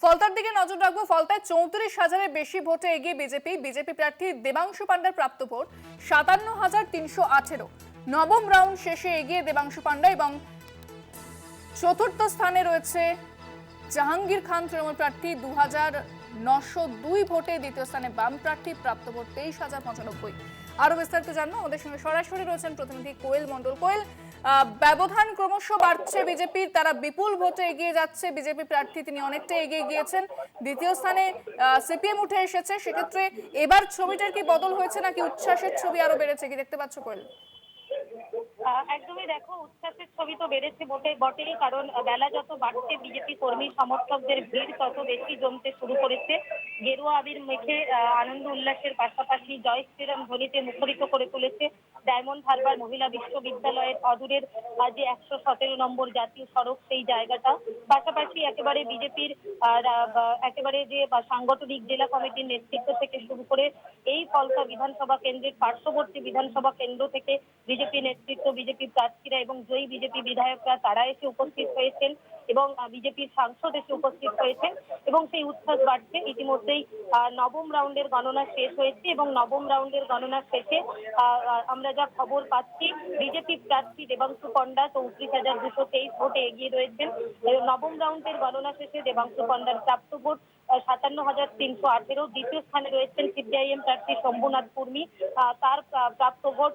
ফলতার দিকে নজর রাখবো। ফলতায় 34,000-এর বেশি ভোটে এগিয়ে বিজেপি প্রার্থী দেবাংশু পান্ডার প্রাপ্ত ভোট 57,318। নবম রাউন্ড শেষে এগিয়ে দেবাংশু পান্ডা এবং চতুর্থ স্থানে রয়েছে জাহাঙ্গীর খান তৃণমূল প্রার্থী 2,902 ভোটে। দ্বিতীয় স্থানে বাম প্রার্থী প্রাপ্ত ভোট 23,095। আরো বিস্তারিত জানবো, আমাদের সঙ্গে সরাসরি রয়েছেন প্রতিনিধি কোয়েল মণ্ডল। কোয়েল, ব্যবধান ক্রমশ বাড়ছে বিজেপির, তারা বিপুল ভোটে এগিয়ে যাচ্ছে। বিজেপি প্রার্থী তিনি অনেকটা এগিয়ে গিয়েছেন, দ্বিতীয় স্থানে সিপিএম উঠে এসেছে। সেক্ষেত্রে এবার ছবিটার কি বদল হয়েছে নাকি উচ্ছ্বাসের ছবি আরো বেড়েছে, কি দেখতে পাচ্ছ কোয়েল? একদমই দেখো, উচ্ছ্বাসের ছবি তো বেড়েছে বটেই, কারণ বেলা যত বাড়ছে বিজেপি কর্মী সমর্থকদের ভিড় তত বেশি জমতে শুরু করেছে। গেরুয়া আবির মেখে আনন্দ উল্লাসের পাশাপাশি জয় শ্রীরাম ধ্বনিতে মুখরিত করে তুলেছে ডায়মন্ড হারবার মহিলা বিশ্ববিদ্যালয়ের অদূরের যে 117 নম্বর জাতীয় সড়ক, সেই জায়গাটা। পাশাপাশি একেবারে বিজেপির একেবারে যে সাংগঠনিক জেলা কমিটির নেতৃত্ব থেকে শুরু করে এই ফলতা বিধানসভা কেন্দ্রের পার্শ্ববর্তী বিধানসভা কেন্দ্র থেকে বিজেপি নেতৃত্ব, বিজেপি প্রার্থীরা এবং জয়ী বিজেপি বিধায়করা তারা এসে উপস্থিত হয়েছেন এবং বিজেপির সাংসদ এসে উপস্থিত হয়েছেন এবং সেই উচ্ছ্বাস বাড়ছে। ইতিমধ্যেই নবম রাউন্ডের গণনা শেষ হয়েছে এবং নবম রাউন্ডের গণনা শেষে আমরা যা খবর পাচ্ছি, বিজেপি প্রার্থী দেবাংশু পান্ডা 34,223 ভোটে এগিয়ে রয়েছেন। নবম রাউন্ডের গণনা শেষে দেবাংশু পান্ডার প্রাপ্ত ভোট 57,318। দ্বিতীয় স্থানে রয়েছেন সিপিআইএম প্রার্থী শম্ভুনাথ কুর্মী, তার প্রাপ্ত ভোট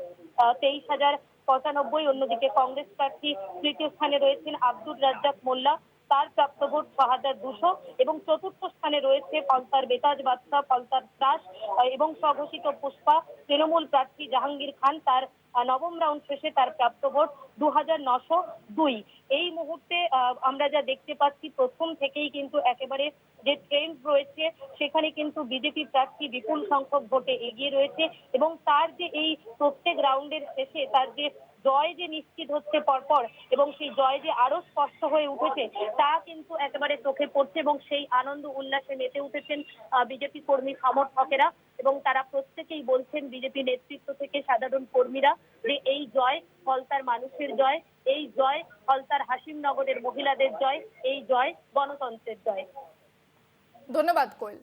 23,095। অন্যদিকে কংগ্রেস প্রার্থী তৃতীয় স্থানে রয়েছেন আব্দুর রাজ্জাক মোল্লা, তার প্রাপ্ত ভোট 6,200 এবং চতুর্থ স্থানে রয়েছে ফলতার বেতাজ বাদশা, ফলতার ত্রাস এবং স্বঘোষিত পুষ্পা তৃণমূল প্রার্থী জাহাঙ্গীর খান, তার নবম রাউন্ড শেষে তার প্রাপ্ত ভোট 2,902। এই মুহূর্তে আমরা যা দেখতে পাচ্ছি, প্রথম থেকেই কিন্তু একেবারে যে ট্রেন্ড রয়েছে সেখানে কিন্তু বিজেপি প্রার্থী বিপুল সংখ্যক ভোটে এগিয়ে রয়েছে এবং তার যে এই প্রত্যেক রাউন্ডের শেষে তার যে জয় যে নিশ্চিত হচ্ছে পরপর এবং সেই জয় যে আরো স্পষ্ট হয়ে উঠেছে তা কিন্তু একেবারে চোখে পড়ছে এবং সেই আনন্দ উল্লাসে মেতে উঠেছেন বিজেপি কর্মী সমর্থকেরা এবং তারা প্রত্যেকেই বলছেন, বিজেপি নেতৃত্ব থেকে সাধারণ কর্মীরা, যে এই জয় ফলতার মানুষের জয়, এই জয় ফলতার হাসিমনগরের মহিলাদের জয়, এই জয় গণতন্ত্রের জয়। ধন্যবাদ কোয়েল।